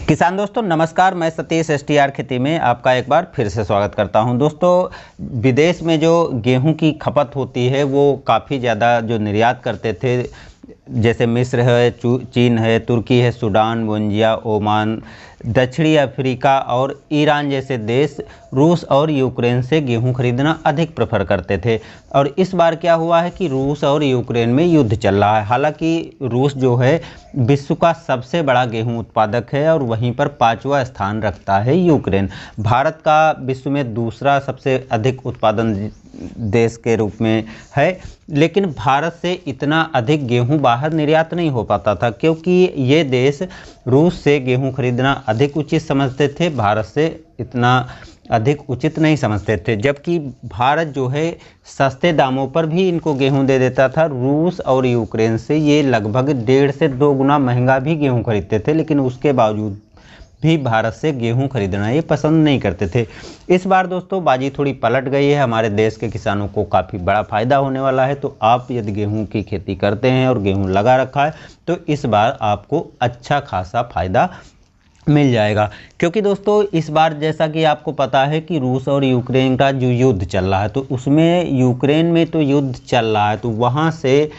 किसान दोस्तों नमस्कार, मैं सतीश STR खेती में आपका एक बार फिर से स्वागत करता हूं। दोस्तों, विदेश में जो गेहूं की खपत होती है वो काफ़ी ज़्यादा जो निर्यात करते थे, जैसे मिस्र है, चीन है, तुर्की है, सूडान, बोंजिया, ओमान, दक्षिणी अफ्रीका और ईरान जैसे देश रूस और यूक्रेन से गेहूं खरीदना अधिक प्रेफर करते थे। और इस बार क्या हुआ है कि रूस और यूक्रेन में युद्ध चल रहा है। हालांकि रूस जो है विश्व का सबसे बड़ा गेहूं उत्पादक है और वहीं पर 5वां स्थान रखता है यूक्रेन। भारत का विश्व में दूसरा सबसे अधिक उत्पादन देश के रूप में है, लेकिन भारत से इतना अधिक गेहूं बाहर निर्यात नहीं हो पाता था, क्योंकि ये देश रूस से गेहूं खरीदना अधिक उचित समझते थे, भारत से इतना अधिक उचित नहीं समझते थे। जबकि भारत जो है सस्ते दामों पर भी इनको गेहूं दे देता था। रूस और यूक्रेन से ये लगभग 1.5 से 2 गुना महंगा भी गेहूं खरीदते थे, लेकिन उसके बावजूद भी भारत से गेहूं खरीदना ये पसंद नहीं करते थे। इस बार दोस्तों बाजी थोड़ी पलट गई है, हमारे देश के किसानों को काफ़ी बड़ा फ़ायदा होने वाला है। तो आप यदि गेहूं की खेती करते हैं और गेहूं लगा रखा है तो इस बार आपको अच्छा खासा फ़ायदा मिल जाएगा। क्योंकि दोस्तों इस बार जैसा कि आपको पता है कि रूस और यूक्रेन का जो युद्ध चल रहा है, तो उसमें यूक्रेन में तो युद्ध चल रहा है, तो वहाँ से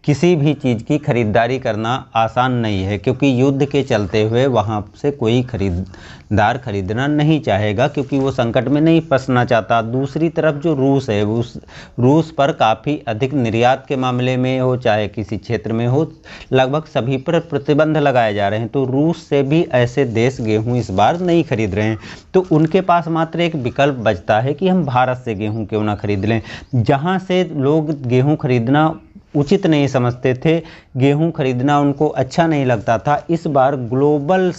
किसी भी चीज़ की खरीदारी करना आसान नहीं है, क्योंकि युद्ध के चलते हुए वहाँ से कोई खरीदार खरीदना नहीं चाहेगा, क्योंकि वो संकट में नहीं फंसना चाहता। दूसरी तरफ जो रूस है, रूस पर काफ़ी अधिक निर्यात के मामले में हो चाहे किसी क्षेत्र में हो, लगभग सभी पर प्रतिबंध लगाए जा रहे हैं। तो रूस से भी ऐसे देश गेहूँ इस बार नहीं खरीद रहे हैं, तो उनके पास मात्र एक विकल्प बचता है कि हम भारत से गेहूँ क्यों ना खरीद लें। जहाँ से लोग गेहूँ खरीदना उचित नहीं समझते थे, गेहूं खरीदना उनको अच्छा नहीं लगता था, इस बार ग्लोबल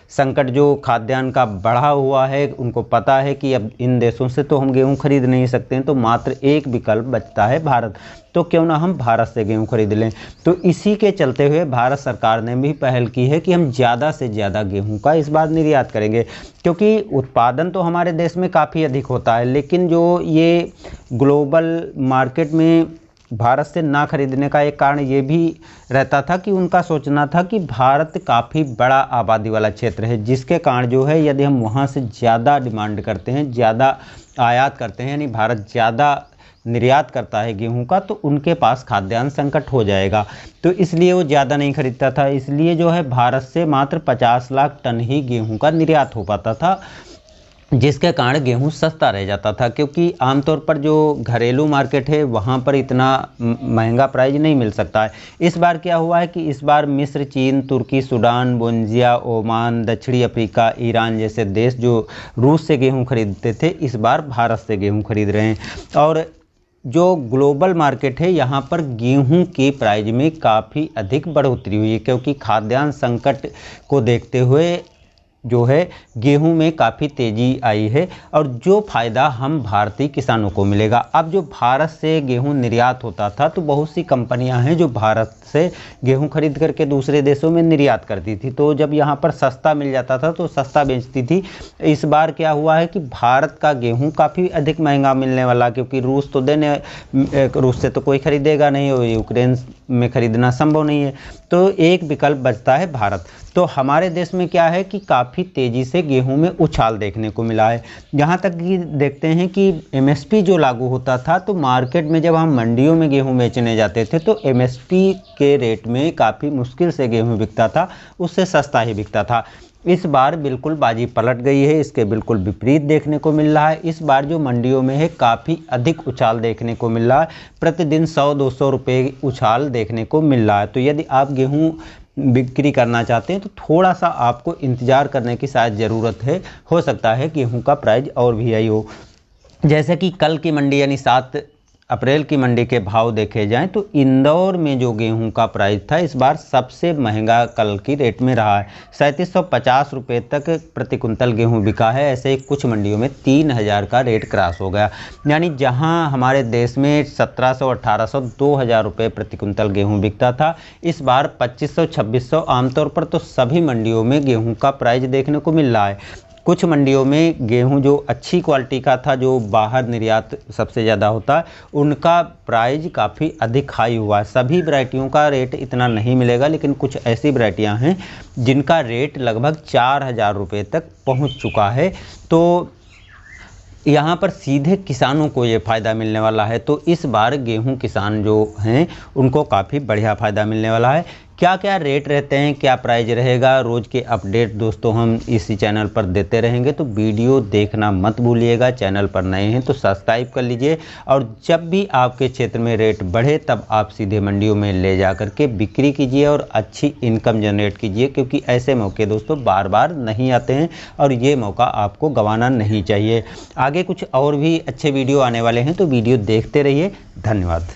संकट जो खाद्यान्न का बढ़ा हुआ है, उनको पता है कि अब इन देशों से तो हम गेहूं खरीद नहीं सकते हैं, तो मात्र एक विकल्प बचता है भारत। तो क्यों ना हम भारत से गेहूं खरीद लें। तो इसी के चलते हुए भारत सरकार ने भी पहल की है कि हम ज़्यादा से ज़्यादा गेहूं का इस बार निर्यात करेंगे, क्योंकि उत्पादन तो हमारे देश में काफ़ी अधिक होता है, लेकिन जो ये ग्लोबल मार्केट में भारत से ना खरीदने का एक कारण ये भी रहता था कि उनका सोचना था कि भारत काफ़ी बड़ा आबादी वाला क्षेत्र है, जिसके कारण जो है यदि हम वहाँ से ज़्यादा डिमांड करते हैं, ज़्यादा आयात करते हैं, यानी भारत ज़्यादा निर्यात करता है गेहूं का, तो उनके पास खाद्यान्न संकट हो जाएगा। तो इसलिए वो ज़्यादा नहीं खरीदता था। इसलिए जो है भारत से मात्र 50 लाख टन ही गेहूं का निर्यात हो पाता था, जिसके कारण गेहूं सस्ता रह जाता था, क्योंकि आमतौर पर जो घरेलू मार्केट है वहाँ पर इतना महंगा प्राइस नहीं मिल सकता है। इस बार क्या हुआ है कि इस बार मिस्र, चीन, तुर्की, सूडान, बोंजिया, ओमान, दक्षिणी अफ्रीका, ईरान जैसे देश जो रूस से गेहूं खरीदते थे, इस बार भारत से गेहूं खरीद रहे हैं। और जो ग्लोबल मार्केट है यहाँ पर गेहूं के प्राइस में काफ़ी अधिक बढ़ोतरी हुई है, क्योंकि खाद्यान्न संकट को देखते हुए जो है गेहूं में काफ़ी तेज़ी आई है, और जो फ़ायदा हम भारतीय किसानों को मिलेगा। अब जो भारत से गेहूं निर्यात होता था, तो बहुत सी कंपनियां हैं जो भारत से गेहूं खरीद करके दूसरे देशों में निर्यात करती थी, तो जब यहां पर सस्ता मिल जाता था तो सस्ता बेचती थी। इस बार क्या हुआ है कि भारत का गेहूँ काफ़ी अधिक महंगा मिलने वाला, क्योंकि रूस से तो कोई खरीदेगा नहीं और यूक्रेन में खरीदना संभव नहीं है, तो एक विकल्प बचता है भारत। तो हमारे देश में क्या है कि काफ़ी तेज़ी से गेहूं में उछाल देखने को मिला है। यहाँ तक कि देखते हैं कि MSP जो लागू होता था, तो मार्केट में जब हम मंडियों में गेहूं बेचने जाते थे तो MSP के रेट में काफ़ी मुश्किल से गेहूं बिकता था, उससे सस्ता ही बिकता था। इस बार बिल्कुल बाजी पलट गई है, इसके बिल्कुल विपरीत देखने को मिल रहा है। इस बार जो मंडियों में है काफ़ी अधिक उछाल देखने को मिल रहा है, प्रतिदिन 100-200 रुपये उछाल देखने को मिल रहा है। तो यदि आप गेहूं बिक्री करना चाहते हैं तो थोड़ा सा आपको इंतज़ार करने की शायद ज़रूरत है, हो सकता है गेहूं का प्राइस और भी हाई हो। जैसे कि कल की मंडी यानी 7 अप्रैल की मंडी के भाव देखे जाएं तो इंदौर में जो गेहूं का प्राइस था इस बार सबसे महंगा कल की रेट में रहा है। 3750 रुपये तक प्रति कुंतल गेहूं बिका है। ऐसे ही कुछ मंडियों में 3000 का रेट क्रॉस हो गया, यानी जहां हमारे देश में 1700, 1800, 2000 रुपये प्रति कुंतल गेहूं बिकता था, इस बार 2500, 2600 आमतौर पर तो सभी मंडियों में गेहूँ का प्राइस देखने को मिल रहा है। कुछ मंडियों में गेहूं जो अच्छी क्वालिटी का था, जो बाहर निर्यात सबसे ज़्यादा होता है, उनका प्राइस काफ़ी अधिक हाई हुआ है। सभी वैरायटियों का रेट इतना नहीं मिलेगा, लेकिन कुछ ऐसी वैरायटियां हैं जिनका रेट लगभग 4,000 रुपये तक पहुंच चुका है। तो यहाँ पर सीधे किसानों को ये फ़ायदा मिलने वाला है। तो इस बार गेहूं किसान जो हैं उनको काफ़ी बढ़िया फ़ायदा मिलने वाला है। क्या क्या रेट रहते हैं, क्या प्राइस रहेगा, रोज़ के अपडेट दोस्तों हम इसी चैनल पर देते रहेंगे। तो वीडियो देखना मत भूलिएगा। चैनल पर नए हैं तो सब्सक्राइब कर लीजिए, और जब भी आपके क्षेत्र में रेट बढ़े तब आप सीधे मंडियों में ले जा करके बिक्री कीजिए और अच्छी इनकम जनरेट कीजिए, क्योंकि ऐसे मौके दोस्तों बार बार नहीं आते हैं और ये मौका आपको गंवाना नहीं चाहिए। आगे कुछ और भी अच्छे वीडियो आने वाले हैं, तो वीडियो देखते रहिए। धन्यवाद।